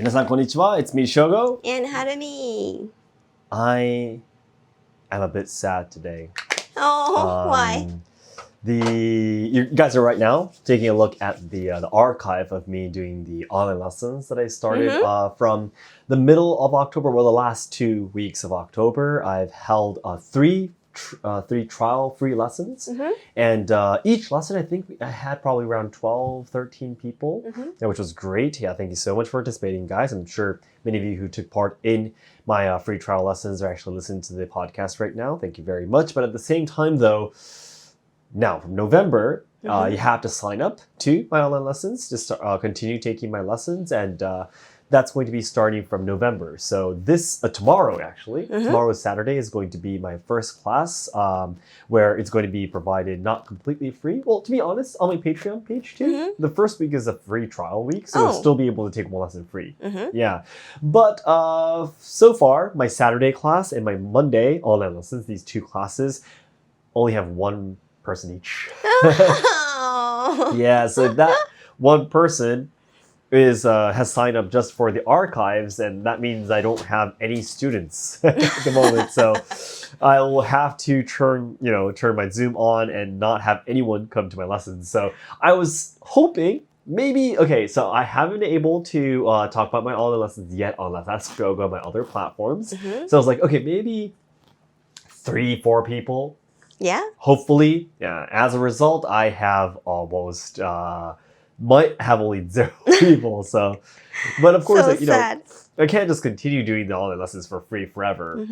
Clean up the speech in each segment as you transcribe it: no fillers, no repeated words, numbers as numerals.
皆さんこんにちは. It's me, Shogo. And Harumi. I am a bit sad today. Oh, why? You guys are right now taking a look at the archive of me doing the online lessons that I started from the middle of October, well, the last 2 weeks of October. I've held three trial free lessons, and each lesson I think I had probably around 12-13 people, which was great. Yeah, thank you so much for participating, guys. I'm sure many of you who took part in my free trial lessons are actually listening to the podcast right now. Thank you very much. But at the same time though, now from November, you have to sign up to my online lessons to continue taking my lessons, and that's going to be starting from November. So tomorrow actually, tomorrow Saturday is going to be my first class, where it's going to be provided not completely free. Well, to be honest, on my Patreon page too, the first week is a free trial week, so you'll still be able to take one lesson free. Yeah, but so far my Saturday class and my Monday online lessons, these two classes, only have one person each. Yeah, so that one person has signed up just for the archives, and that means I don't have any students at the moment. So I will have to turn my Zoom on and not have anyone come to my lessons. So I was hoping so I haven't been able to talk about my online lessons yet on Let's Shogo on my other platforms. So I was like, okay, maybe 3-4 people. Yeah. Hopefully, yeah. As a result, I have almost might have only 0 people. So, but of course, sad. I can't just continue doing the online lessons for free forever.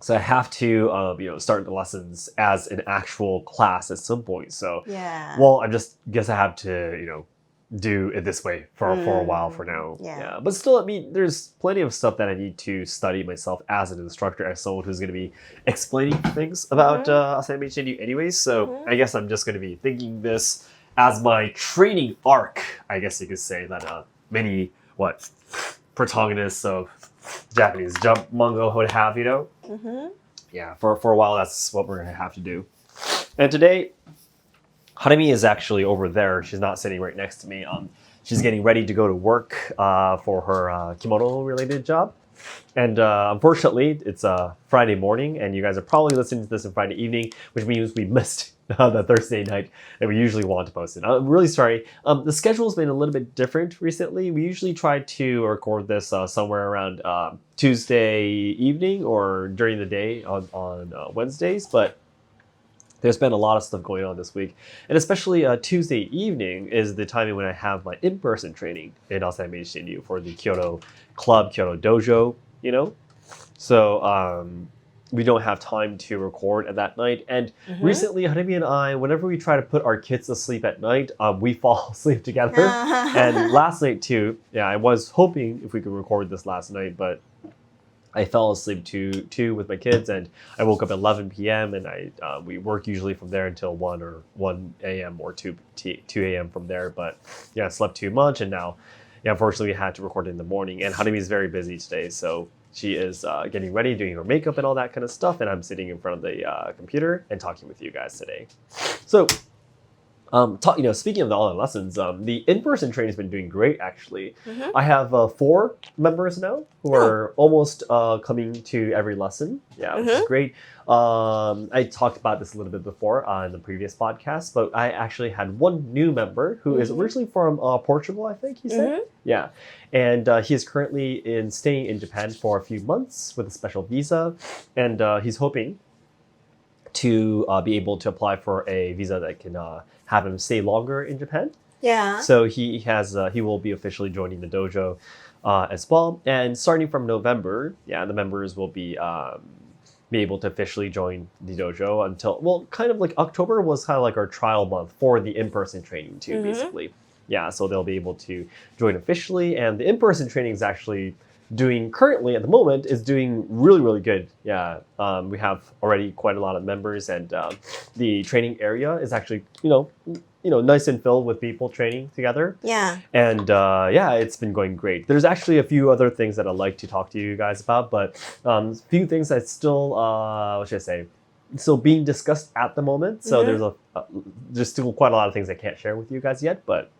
So I have to start the lessons as an actual class at some point. So Yeah. well, guess I have to do it this way for a while for now. Yeah. But still, I mean, there's plenty of stuff that I need to study myself as an instructor, as someone who's going to be explaining things about Asayama Ichiden-ryu anyways. So I guess I'm just going to be thinking this as my training arc, I guess you could say, that many protagonists of Japanese jump manga would have, Yeah, for a while that's what we're going to have to do. And today, Harumi is actually over there. She's not sitting right next to me. She's getting ready to go to work for her kimono-related job. And unfortunately, it's a Friday morning, and you guys are probably listening to this on Friday evening, which means we missed the Thursday night that we usually want to post it. I'm really sorry. The schedule's been a little bit different recently. We usually try to record this somewhere around Tuesday evening or during the day on Wednesdays, but there's been a lot of stuff going on this week, and especially Tuesday evening is the timing when I have my in-person training in Asayama Ichiden-ryu for the Kyoto Club, Kyoto Dojo, So we don't have time to record at that night. And recently, Harumi and I, whenever we try to put our kids to sleep at night, we fall asleep together. And last night too, I was hoping if we could record this last night, but I fell asleep too with my kids, and I woke up at 11 p.m. and we work usually from there until 1 a.m. or 2 a.m. from there. But I slept too much, and now, unfortunately, we had to record in the morning. And Harumi is very busy today, so she is getting ready, doing her makeup and all that kind of stuff, and I'm sitting in front of the computer and talking with you guys today. So, speaking of the online lessons, the in-person training has been doing great, actually. I have 4 members now who are almost coming to every lesson, which is great. I talked about this a little bit before in the previous podcast, but I actually had one new member who is originally from Portugal, I think he said. Yeah, and he is currently staying in Japan for a few months with a special visa, and he's hoping to be able to apply for a visa that can have him stay longer in Japan. Yeah. So he will be officially joining the dojo as well. And starting from November, the members will be able to officially join the dojo until, kind of like October was kind of like our trial month for the in-person training too, basically. Yeah, so they'll be able to join officially, and the in-person training is actually currently at the moment is doing really, really good. Yeah, we have already quite a lot of members, and the training area is actually, nice and filled with people training together. Yeah. And it's been going great. There's actually a few other things that I'd like to talk to you guys about, but a few things that still, what should I say, still being discussed at the moment. So there's still quite a lot of things I can't share with you guys yet, but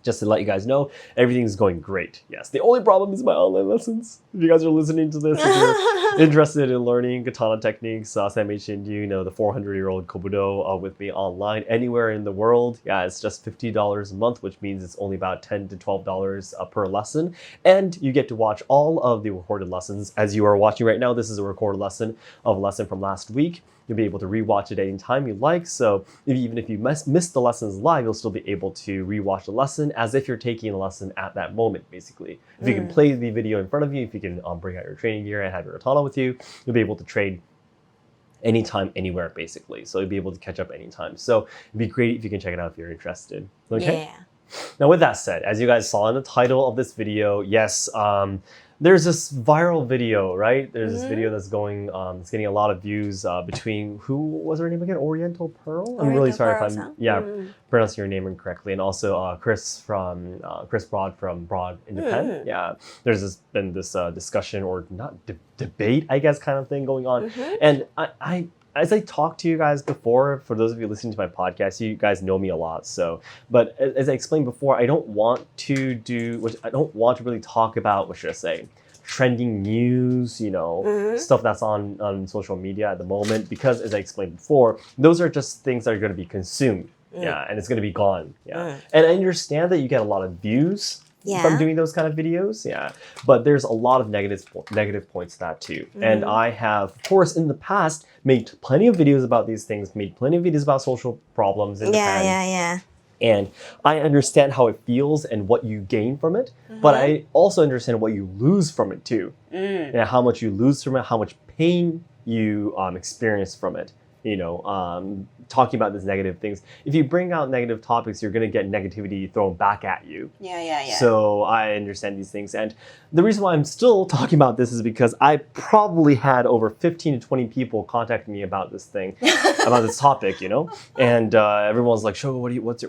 just to let you guys know, everything's going great. Yes, the only problem is my online lessons. If you guys are listening to this, if you're interested in learning katana techniques, Asayama Ichiden-ryu, the 400-year-old Kobudo with me online anywhere in the world, yeah, it's just $50 a month, which means it's only about $10 to $12 per lesson. And you get to watch all of the recorded lessons. As you are watching right now, this is a recorded lesson of a lesson from last week. You'll be able to rewatch it anytime you like. So even if you missed the lessons live, you'll still be able to rewatch the lesson as if you're taking a lesson at that moment, basically. If you can play the video in front of you, if you can bring out your training gear and have your katana with you, you'll be able to trade anytime, anywhere, basically. So you'll be able to catch up anytime. So it'd be great if you can check it out if you're interested. Okay? Yeah. Now, with that said, as you guys saw in the title of this video, yes, there's this viral video, right? There's this video that's going, it's getting a lot of views between, who was her name again? Oriental Pearl? I'm really sorry if I'm, pronouncing your name incorrectly. And also Chris Broad from Broad in Japan. Yeah, there's been this discussion or not debate, I guess, kind of thing going on. And I as I talked to you guys before, for those of you listening to my podcast, you guys know me a lot. So, but as I explained before, I don't want to really talk about, what should I say, trending news, you know, stuff that's on social media at the moment, because as I explained before, those are just things that are going to be consumed. Yeah, and it's going to be gone. Yeah, and I understand that you get a lot of views from doing those kind of videos, but there's a lot of negative points to that too. And I have, of course, in the past made plenty of videos about these things, made plenty of videos about social problems in Japan. And I understand how it feels and what you gain from it, but I also understand what you lose from it too. And how much you lose from it, how much pain you experience from it. You know, talking about these negative things. If you bring out negative topics, you're going to get negativity thrown back at you. So I understand these things. And the reason why I'm still talking about this is because I probably had over 15 to 20 people contact me about this thing, about this topic, you know? And everyone's like, Shogo,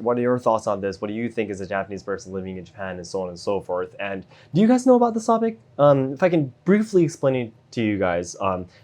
what are your thoughts on this? What do you think as a Japanese person living in Japan, and so on and so forth? And do you guys know about this topic? If I can briefly explain it to you guys,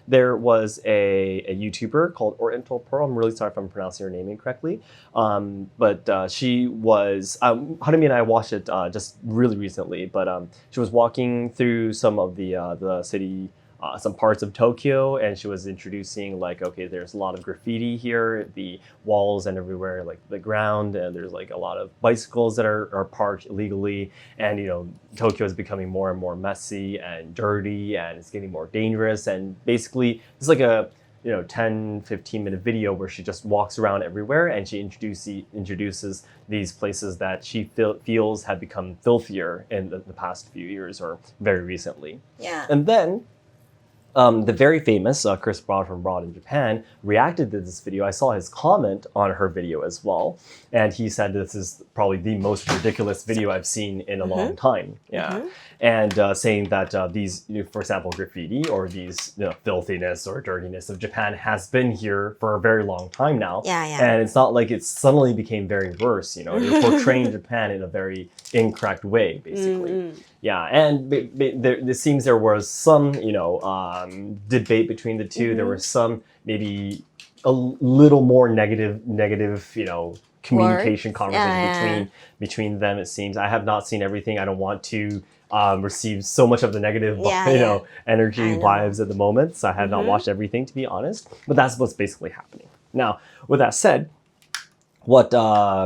there was a YouTuber called Oriental Pearl. I'm really sorry if I'm pronouncing her name incorrectly, but she was, Hanami and I watched it just really recently, but she was walking through some of the city, some parts of Tokyo, and she was introducing, like, okay, there's a lot of graffiti here, the walls and everywhere, like the ground, and there's like a lot of bicycles that are parked illegally, and you know, Tokyo is becoming more and more messy and dirty, and it's getting more dangerous. And basically it's like a 10-15 minute video where she just walks around everywhere, and she introduces these places that she feels have become filthier in the past few years or very recently. And then the very famous Chris Broad from Broad in Japan reacted to this video. I saw his comment on her video as well, and he said this is probably the most ridiculous video I've seen in a long time. And saying that these, for example, graffiti or these filthiness or dirtiness of Japan has been here for a very long time now. And it's not like it suddenly became very worse. You know, you're portraying Japan in a very incorrect way, basically. And it seems there was some, debate between the two. There was some maybe a little more negative, communication conversation between them. It seems I have not seen everything. I don't want to receive so much of the negative, energy vibes at the moment. So I have not watched everything, to be honest. But that's what's basically happening. Now, with that said, what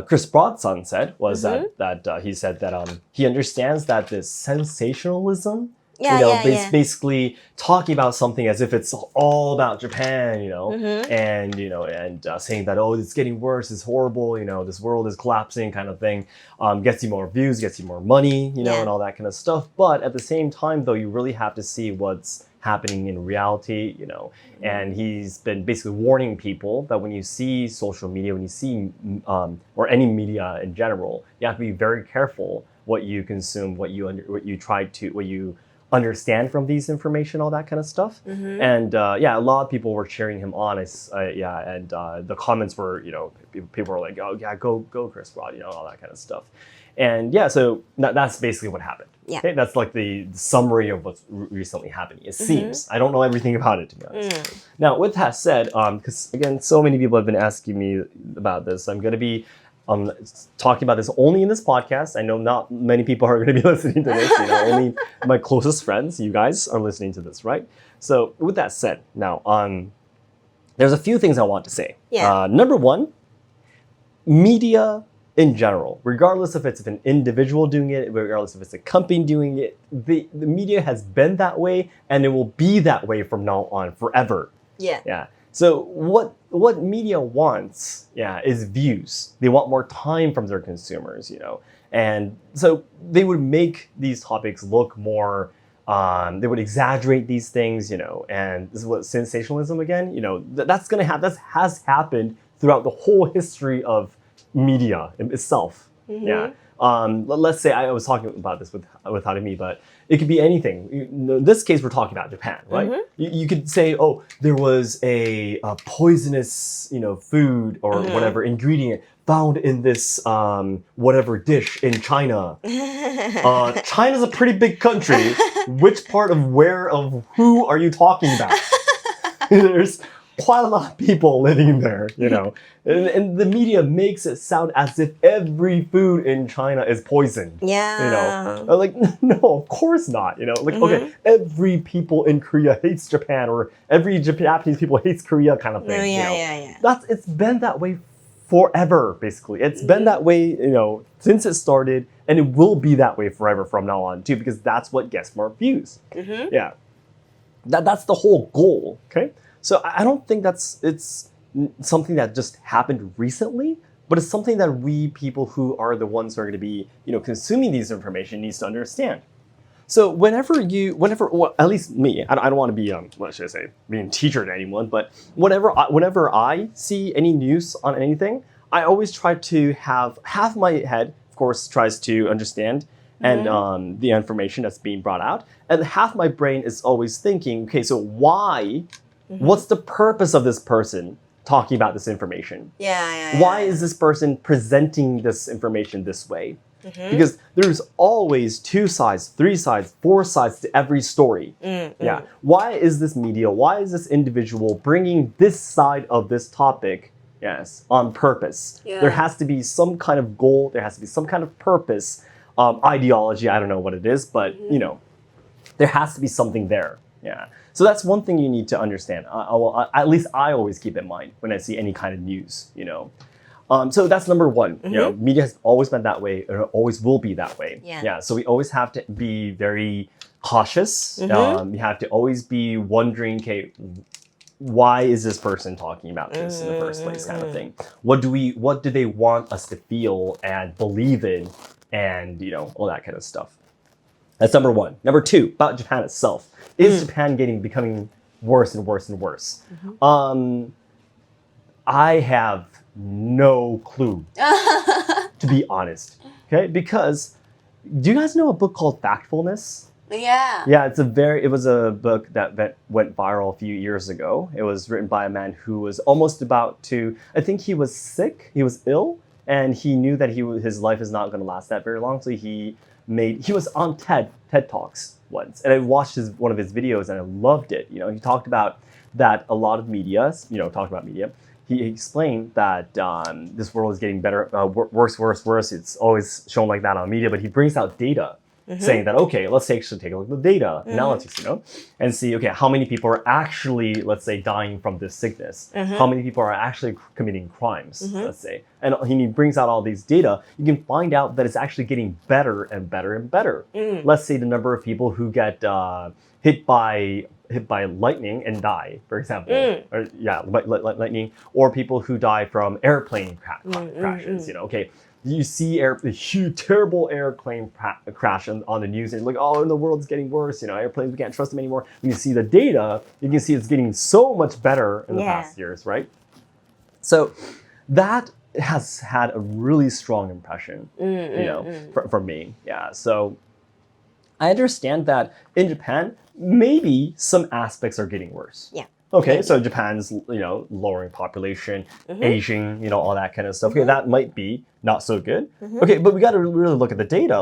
Chris Broadson said was that he said that he understands that this sensationalism, basically talking about something as if it's all about Japan, and saying that, oh, it's getting worse, it's horrible, this world is collapsing, kind of thing, gets you more views, gets you more money, and all that kind of stuff. But at the same time, though, you really have to see what's happening in reality, and he's been basically warning people that when you see social media, when you see or any media in general, you have to be very careful what you consume, what you understand from these information, all that kind of stuff. And a lot of people were cheering him on. And the comments were, people were like, oh yeah, go Chris Broad, all that kind of stuff. And so that's basically what happened. Okay? That's like the summary of what's recently happening. It seems. I don't know everything about it, to be honest. Now, with that said, because again, so many people have been asking me about this, I'm going to be talking about this only in this podcast. I know not many people are going to be listening to this. Only my closest friends, you guys, are listening to this, right? So with that said, now there's a few things I want to say. Yeah. Number one, media in general, regardless if it's an individual doing it, regardless if it's a company doing it, the media has been that way, and it will be that way from now on forever. Yeah. Yeah. So what media wants, is views. They want more time from their consumers, and so they would make these topics look more. They would exaggerate these things, and this is what sensationalism again. That's gonna happen. That has happened throughout the whole history of media itself. Mm-hmm. Yeah. Let's say I was talking about this with Harumi, but it could be anything. In this case, we're talking about Japan, right? Mm-hmm. You could say, oh, there was a poisonous, food or whatever ingredient found in this whatever dish in China. China's a pretty big country. Which part of who are you talking about? There's quite a lot of people living there, and the media makes it sound as if every food in China is poison. Yeah. Like, no, of course not. Okay, every people in Korea hates Japan, or every Japanese people hates Korea, kind of thing. Oh, yeah. It's been that way forever, basically. It's been that way, since it started, and it will be that way forever from now on too, because that's what gets more views. Yeah, that's the whole goal. Okay. So I don't think it's something that just happened recently, but it's something that we people who are the ones who are going to be, consuming these information needs to understand. So whenever, well, at least me, I don't want to be, what should I say, being a teacher to anyone, but whenever I see any news on anything, I always try to have half my head, of course, tries to understand and the information that's being brought out, and half my brain is always thinking, okay, so why? What's the purpose of this person talking about this information? Yeah. Why is this person presenting this information this way? Because there's always 2 sides, 3 sides, 4 sides to every story. Yeah. Why is this media, why is this individual bringing this side of this topic, on purpose? Yeah. There has to be some kind of goal, there has to be some kind of purpose, ideology, I don't know what it is, but, there has to be something there. Yeah. So that's one thing you need to understand. At least I always keep in mind when I see any kind of news, So that's number one. Media has always been that way, or always will be that way. Yeah. So we always have to be very cautious. We have to always be wondering, okay, why is this person talking about this in the first place, kind of thing? What do they want us to feel and believe in, and all that kind of stuff. That's number one. Number two, about Japan itself. Is Japan becoming worse and worse and worse? I have no clue, to be honest. Okay, because do you guys know a book called Factfulness? Yeah. Yeah, it was a book that went viral a few years ago. It was written by a man who was almost about to, I think he was sick, he was ill, and he knew that his life is not going to last that very long, so he was on TED Talks once, and I watched one of his videos and I loved it. He talked about that a lot of media, he explained that this world is getting better, worse. It's always shown like that on media, but he brings out data saying that, okay, let's actually take a look at the data analytics, and see, okay, how many people are actually, let's say, dying from this sickness? How many people are actually committing crimes, let's say? And he brings out all these data. You can find out that it's actually getting better and better and better. Let's say the number of people who get hit by lightning and die, for example, or lightning, or people who die from airplane crashes. Okay, you see a huge, terrible airplane crash on the news, and you're like, oh, the world's getting worse. Airplanes, we can't trust them anymore. When you see the data, you can see it's getting so much better in the past years, right? So that has had a really strong impression, for me. Yeah. So I understand that in Japan, maybe some aspects are getting worse. Yeah. Okay, so Japan's, lowering population, aging, all that kind of stuff. Okay, that might be not so good. Okay, but we got to really look at the data.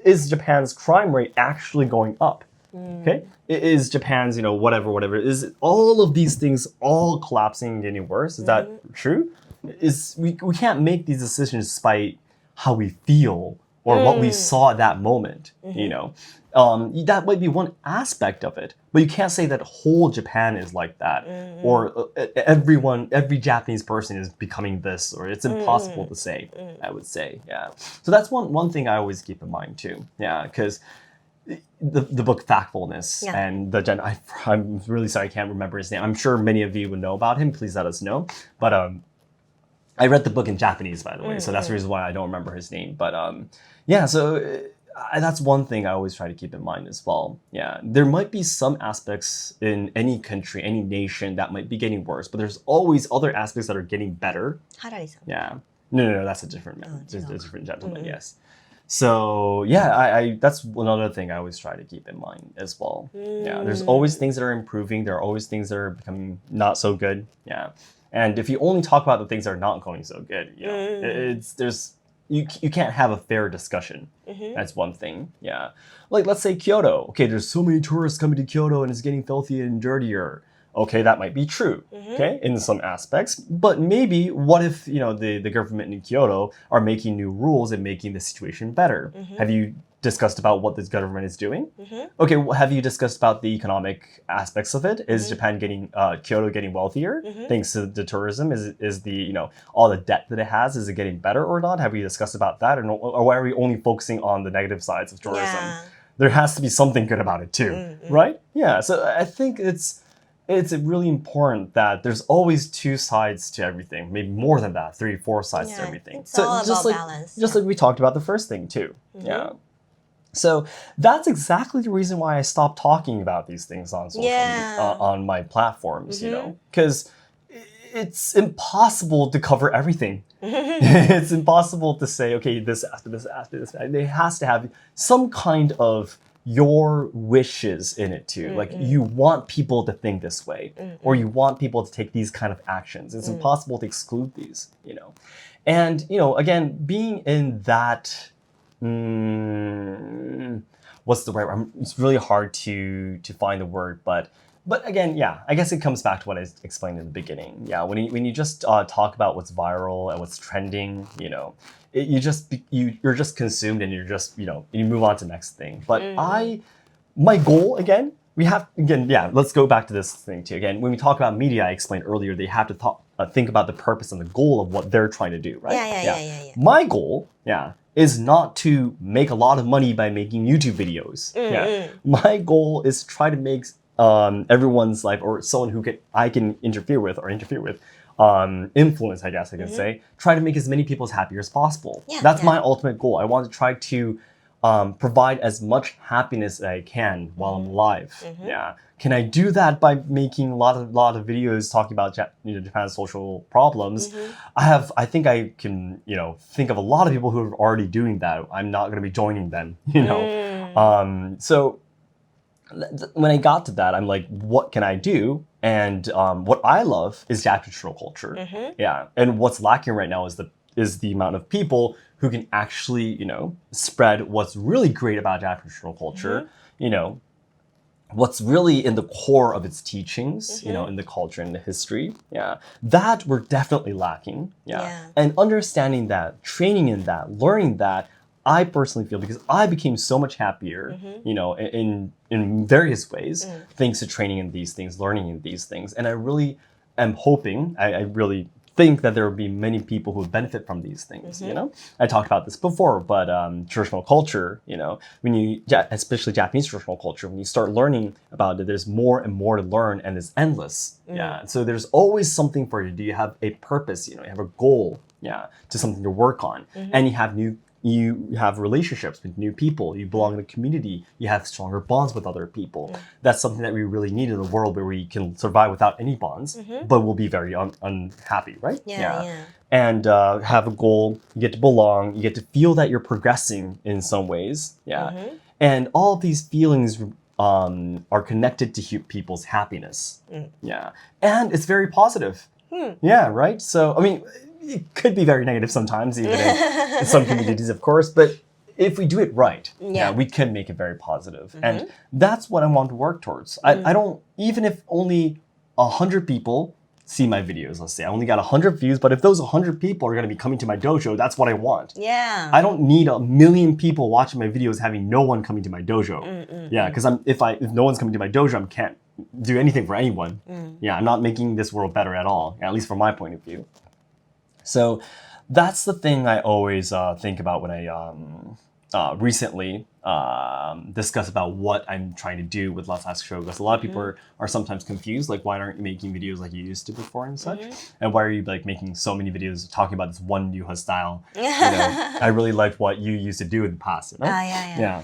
Is Japan's crime rate actually going up? Okay, is Japan's, whatever, is all of these things all collapsing and getting worse? Is that true? is we can't make these decisions despite how we feel or what we saw at that moment, you know. That might be one aspect of it, but you can't say that whole Japan is like that, or every Japanese person is becoming this, or it's impossible to say, I would say, yeah. So that's one thing I always keep in mind too, yeah, because the book Factfulness and the I'm really sorry I can't remember his name. I'm sure many of you would know about him. Please let us know. But I read the book in Japanese, by the way, so that's the reason why I don't remember his name. But yeah, so that's one thing I always try to keep in mind as well. Yeah, there might be some aspects in any country, any nation that might be getting worse, but there's always other aspects that are getting better. Harari-san. Yeah. No, that's a different man. Just a different gentleman, yes. So yeah, I that's another thing I always try to keep in mind as well. Yeah, there's always things that are improving. There are always things that are becoming not so good. Yeah, and if you only talk about the things that are not going so good, you know, you can't have a fair discussion. That's one thing. Yeah, like let's say Kyoto. Okay, there's so many tourists coming to Kyoto and it's getting filthier and dirtier. Okay, that might be true, okay, in some aspects. But maybe what if, you know, the government in Kyoto are making new rules and making the situation better? Have you discussed about what this government is doing? Okay, have you discussed about the economic aspects of it? Is Japan getting, Kyoto getting wealthier thanks to the tourism? Is the, you know, all the debt that it has, is it getting better or not? Have we discussed about that? Or why are we only focusing on the negative sides of tourism? Yeah. There has to be something good about it too, right? Yeah, so I think it's really important that there's always two sides to everything, maybe more than that, 3, 4 sides to everything. It's all just about balance. Just like we talked about the first thing too. Yeah. So that's exactly the reason why I stopped talking about these things on social media, on my platforms, you know, because it's impossible to cover everything. It's impossible to say, okay, this after this after this. It has to have some kind of your wishes in it too. Like you want people to think this way, or you want people to take these kind of actions. It's impossible to exclude these, you know. And, you know, again, being in that, what's the right word? It's really hard to find the word, but again, yeah, I guess it comes back to what I explained in the beginning. Yeah, when you just talk about what's viral and what's trending, you know, you're just consumed and you're just, you know, you move on to the next thing. But my goal let's go back to this thing too. Again, when we talk about media, I explained earlier, they have to think about the purpose and the goal of what they're trying to do, right? Yeah. My goal, is not to make a lot of money by making YouTube videos. My goal is to try to make everyone's life, or someone who I can interfere with, influence, I guess I can say, try to make as many people as happy as possible. That's my ultimate goal. I want to try to provide as much happiness as I can while I'm alive. Yeah. Can I do that by making a lot of videos talking about Japan's social problems? I think I can, you know, think of a lot of people who are already doing that. I'm not going to be joining them, you know. So when I got to that, I'm like, what can I do? And what I love is Japanese traditional culture. Yeah. And what's lacking right now is the amount of people who can actually, you know, spread what's really great about Japanese traditional culture, you know, what's really in the core of its teachings, you know, in the culture and the history. Yeah. That we're definitely lacking. Yeah. And understanding that, training in that, learning that, I personally feel, because I became so much happier, you know, in various ways, thanks to training in these things, learning in these things. And I really am hoping, I really think that there will be many people who benefit from these things, you know? I talked about this before, but traditional culture, you know, especially Japanese traditional culture, when you start learning about it, there's more and more to learn, and it's endless. Yeah. So there's always something for you. Do you have a purpose? You know, you have a goal, to something to work on. And you have relationships with new people, you belong in a community, you have stronger bonds with other people. That's something that we really need in a world where we can survive without any bonds, but we'll be very unhappy, right? And have a goal, you get to belong, you get to feel that you're progressing in some ways, and all of these feelings are connected to people's happiness, and it's very positive, right? So, I mean, it could be very negative sometimes, even in some communities, of course, but if we do it right, we can make it very positive. And that's what I want to work towards. I don't, even if only 100 people see my videos, let's say I only got 100 views, but if those 100 people are going to be coming to my dojo, that's what I want. Yeah. I don't need 1 million people watching my videos having no one coming to my dojo. Yeah, because if no one's coming to my dojo, I can't do anything for anyone. Yeah, I'm not making this world better at all, at least from my point of view. So that's the thing I always think about when I recently discuss about what I'm trying to do with Let's Ask Shogo. Because a lot of people are sometimes confused, like why aren't you making videos like you used to before and such? And why are you like making so many videos talking about this one new style? You know, I really liked what you used to do in the past. You know? Yeah.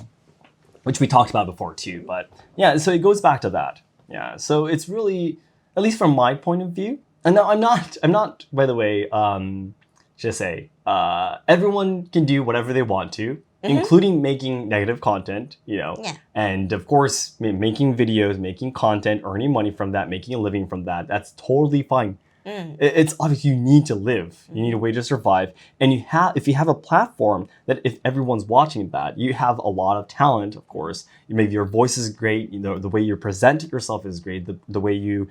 Which we talked about before too. But yeah, so it goes back to that. Yeah. So it's really, at least from my point of view, and now I'm not, by the way, just say, everyone can do whatever they want to, including making negative content, you know, and of course, making videos, making content, earning money from that, making a living from that. That's totally fine. It's obvious you need to live. You need a way to survive. And if you have a platform that if everyone's watching that, you have a lot of talent, of course. Maybe your voice is great, you know, the way you present yourself is great, the way you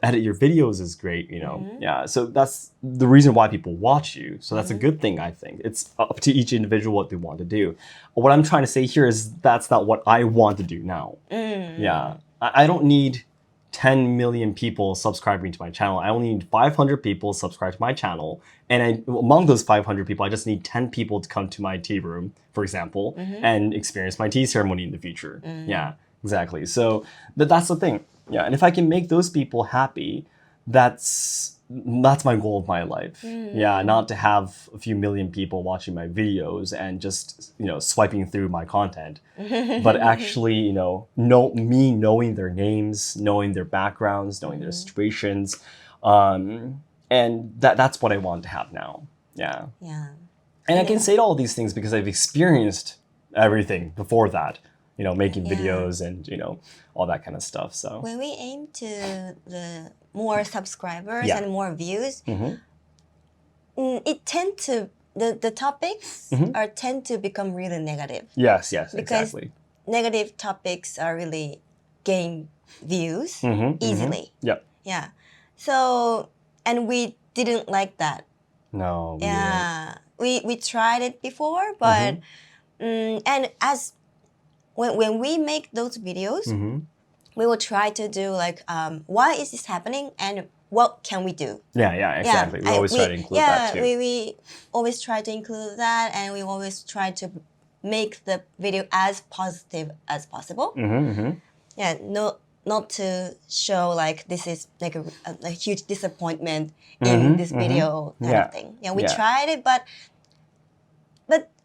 edit your videos is great, you know. Yeah, so that's the reason why people watch you. So that's a good thing, I think. It's up to each individual what they want to do. What I'm trying to say here is that's not what I want to do now. Yeah, I don't need 10 million people subscribing to my channel. I only need 500 people subscribe to my channel. And among those 500 people, I just need 10 people to come to my tea room, for example, and experience my tea ceremony in the future. Yeah, exactly. So that's the thing. Yeah, and if I can make those people happy, that's my goal of my life. Yeah, not to have a few million people watching my videos and just, you know, swiping through my content, but actually, you know, knowing their names, knowing their backgrounds, knowing their situations, and that's what I want to have now. Yeah. And I can say all these things because I've experienced everything before that. You know, making videos and, you know, all that kind of stuff. So when we aim to the more subscribers and more views, it tend to the topics tend to become really negative. Yes, because exactly. Negative topics are really gain views easily. Yeah. So and we didn't like that. No. We tried it before, but and as when we make those videos, we will try to do like, why is this happening and what can we do? Yeah, exactly. We always try to include that too. We always try to include that, and we always try to make the video as positive as possible. Yeah, not to show like this is like a huge disappointment in this video kind of thing. Yeah, we tried it, but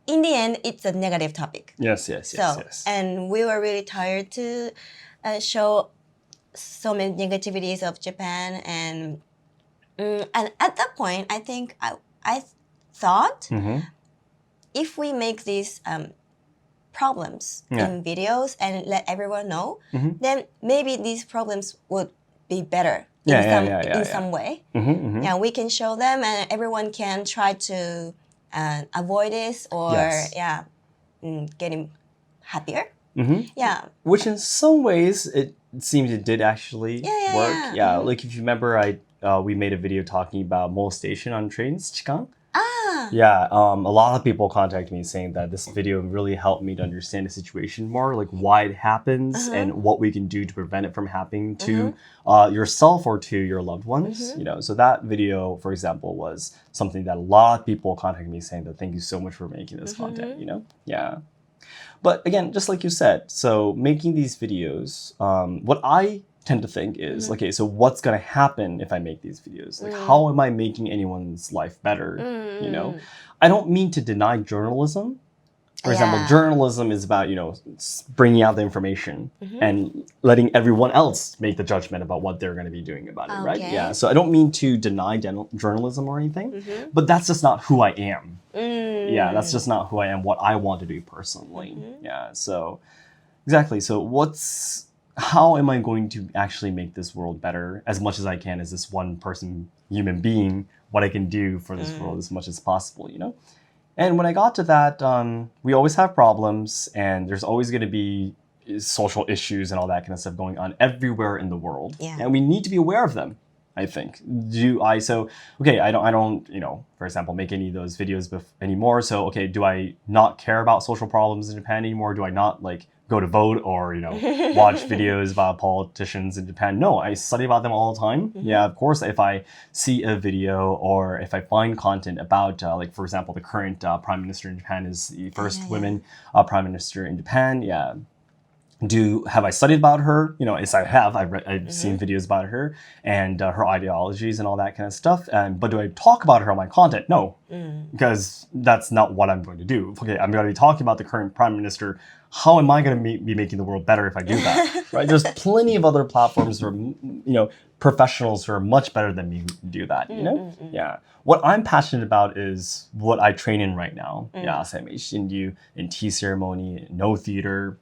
in the end, it's a negative topic. Yes. And we were really tired to show so many negativities of Japan, and at that point, I think I thought if we make these problems in videos and let everyone know, then maybe these problems would be better in some way. Yeah, we can show them, and everyone can try to avoid this or getting happier. Yeah. Which in some ways it seems it did actually work. Yeah. Like if you remember, we made a video talking about molestation on trains, chikan. Yeah, a lot of people contacted me saying that this video really helped me to understand the situation more, like why it happens and what we can do to prevent it from happening to yourself or to your loved ones. You know, so that video, for example, was something that a lot of people contacted me saying that thank you so much for making this content. You know, yeah. But again, just like you said, so making these videos, what I tend to think is, okay, so what's going to happen if I make these videos? Like, how am I making anyone's life better? You know, I don't mean to deny journalism. For example, journalism is about, you know, bringing out the information and letting everyone else make the judgment about what they're going to be doing about it, right? Yeah. So I don't mean to deny journalism or anything, but that's just not who I am. Yeah, that's just not who I am, what I want to do personally. Yeah, so exactly. So how am I going to actually make this world better as much as I can as this one person, human being, what I can do for this world as much as possible, you know? And when I got to that, we always have problems, and there's always going to be social issues and all that kind of stuff going on everywhere in the world. And we need to be aware of them. I think. Okay, I don't, for example, make any of those videos anymore. So, okay, do I not care about social problems in Japan anymore? Do I not like go to vote or, watch videos about politicians in Japan? No, I study about them all the time. Yeah, of course, if I see a video or if I find content about, like, for example, the current prime minister in Japan is the first women prime minister in Japan. Yeah. Have I studied about her? Yes, I have. I've seen videos about her and her ideologies and all that kind of stuff. But do I talk about her on my content? No, because that's not what I'm going to do. Okay, I'm going to be talking about the current prime minister. How am I going to be making the world better if I do that? Right? There's plenty of other platforms where professionals who are much better than me who do that. Yeah. What I'm passionate about is what I train in right now. Yeah, Asayama Ichiden-ryu in tea ceremony, no theater,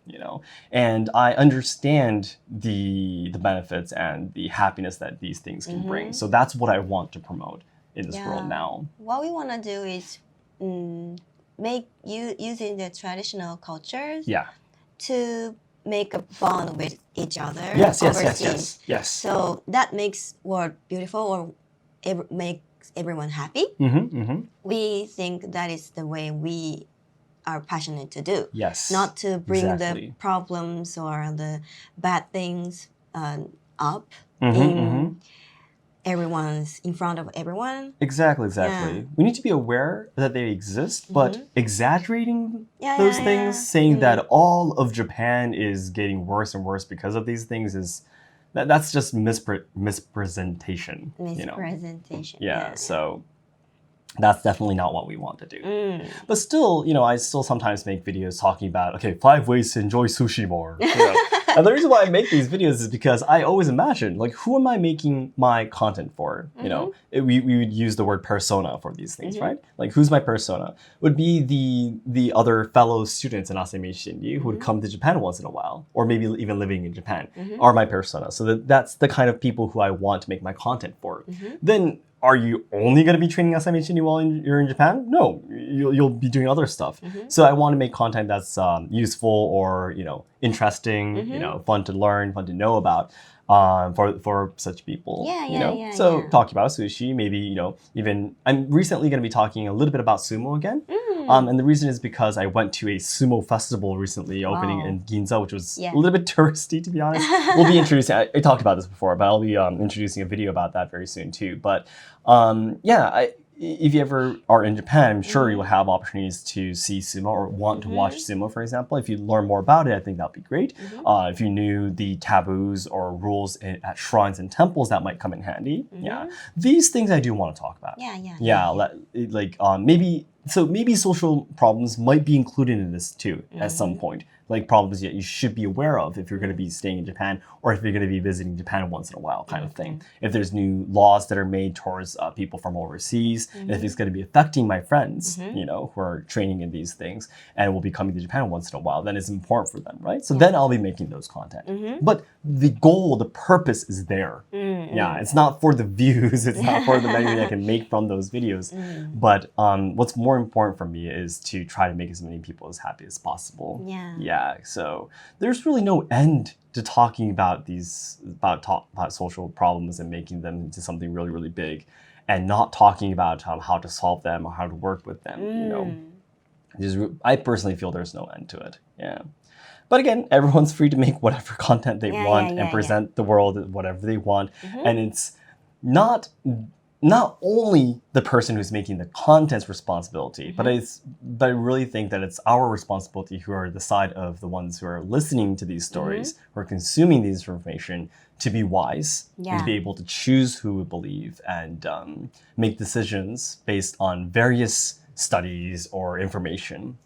and I understand the benefits and the happiness that these things can bring. So that's what I want to promote in this world now. What we want to do is make using the traditional cultures to make a bond with each other. Yes. So that makes world beautiful or makes everyone happy. We think that is the way we are passionate to do. Yes. Not to bring the problems or the bad things up in front of everyone. Exactly. Yeah. We need to be aware that they exist, but exaggerating those things, saying that all of Japan is getting worse and worse because of these things that's just mispresentation. Yeah, so that's definitely not what we want to do. But still, I still sometimes make videos talking about, 5 ways to enjoy sushi more. And the reason why I make these videos is because I always imagine, who am I making my content for? We would use the word persona for these things, right? Who's my persona? Would be the other fellow students in Asayama Ichiden-ryu who would come to Japan once in a while, or maybe even living in Japan, are my persona. So that's the kind of people who I want to make my content for. Then, are you only going to be training Asayama Ichiden-ryu while you're in Japan? No, you'll be doing other stuff. So I want to make content that's useful or interesting, fun to learn, fun to know about for such people. So talking about sushi, maybe even I'm recently going to be talking a little bit about sumo again. And the reason is because I went to a sumo festival recently opening in Ginza, which was a little bit touristy, to be honest. We'll be introducing, I talked about this before, but I'll be introducing a video about that very soon too. But if you ever are in Japan, I'm sure you will have opportunities to see sumo or want to watch sumo, for example. If you learn more about it, I think that would be great. If you knew the taboos or rules at shrines and temples, that might come in handy. These things I do want to talk about. Maybe social problems might be included in this too at some point. Like problems that you should be aware of if you're going to be staying in Japan or if you're going to be visiting Japan once in a while kind of thing. If there's new laws that are made towards people from overseas, and if it's going to be affecting my friends, who are training in these things and will be coming to Japan once in a while, then it's important for them, right? So then I'll be making those content. But the goal, the purpose is there. It's not for the views, it's not for the money I can make from those videos. But what's more important for me is to try to make as many people as happy as possible. So there's really no end to talking about about social problems and making them into something really, really big, and not talking about how to solve them or how to work with them. I personally feel there's no end to it. But again, everyone's free to make whatever content they want and present the world whatever they want, and it's not only the person who's making the content's responsibility, but I really think that it's our responsibility who are the side of the ones who are listening to these stories, who are consuming these information, to be wise and to be able to choose who we believe and make decisions based on various studies or information.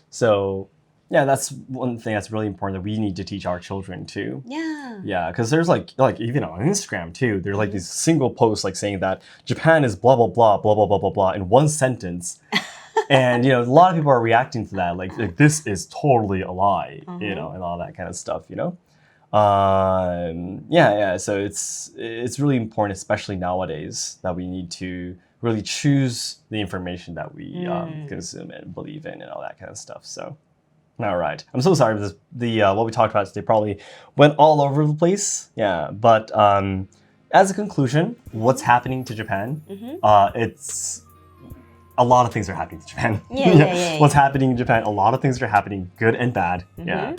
So that's one thing that's really important that we need to teach our children too. Because there's like even on Instagram too, there's like these single posts saying that Japan is blah blah blah blah blah blah blah blah in one sentence, and a lot of people are reacting to that like this is totally a lie, and all that kind of stuff. So it's really important, especially nowadays, that we need to really choose the information that we consume and believe in and all that kind of stuff. So. All right. I'm so sorry. What we talked about today probably went all over the place. But as a conclusion, what's happening to Japan? It's a lot of things are happening to Japan. What's happening in Japan? A lot of things are happening, good and bad. Yeah.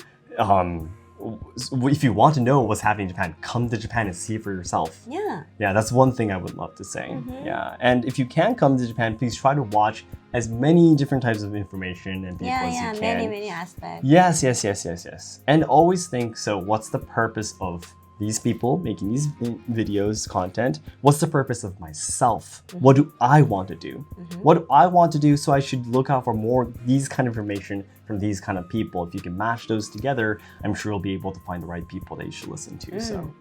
If you want to know what's happening in Japan, come to Japan and see for yourself. Yeah, that's one thing I would love to say. Yeah, and if you can come to Japan, please try to watch as many different types of information and people as you can. Many aspects. Yes. And always think, so what's the purpose of these people making these videos, content? What's the purpose of myself? What do I want to do? What do I want to do? So I should look out for more these kind of information from these kind of people. If you can mash those together, I'm sure you'll be able to find the right people that you should listen to. So,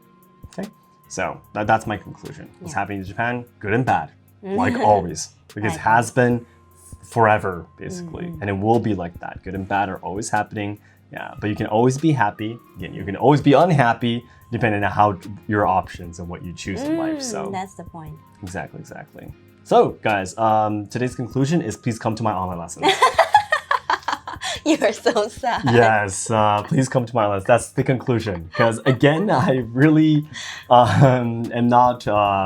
okay. So that's my conclusion. What's happening in Japan, good and bad, like always, because it has been forever, basically. And it will be like that. Good and bad are always happening. Yeah, but you can always be happy. Again, you can always be unhappy, depending on how your options and what you choose in life. So that's the point. Exactly. So, guys, today's conclusion is please come to my online lessons. You are so sad. Yes, please come to my lessons. That's the conclusion. Because again, I really am not,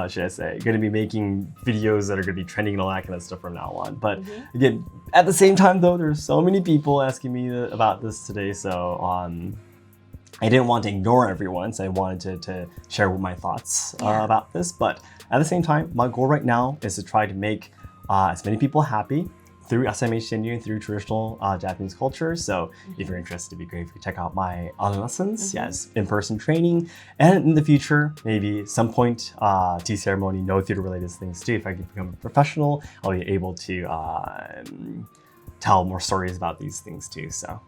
should I say, going to be making videos that are going to be trending and all that kind of stuff from now on. But again, at the same time, though, there's so many people asking me about this today. So I didn't want to ignore everyone, so I wanted to share my thoughts about this. But at the same time, my goal right now is to try to make as many people happy through Asayama Ichiden-ryu and through traditional Japanese culture. So if you're interested, it'd be great if you check out my online lessons, yes, in-person training, and in the future, maybe some point, tea ceremony, no theater-related things too. If I can become a professional, I'll be able to tell more stories about these things too. So.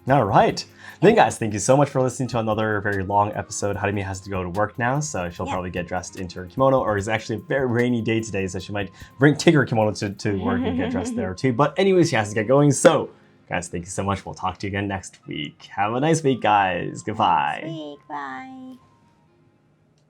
All right. Then guys, thank you so much for listening to another very long episode. Harimi has to go to work now, so she'll probably get dressed into her kimono, or it's actually a very rainy day today, so she might take her kimono to work and get dressed there too. But anyways, she has to get going. So guys, thank you so much. We'll talk to you again next week. Have a nice week, guys. Goodbye. Bye.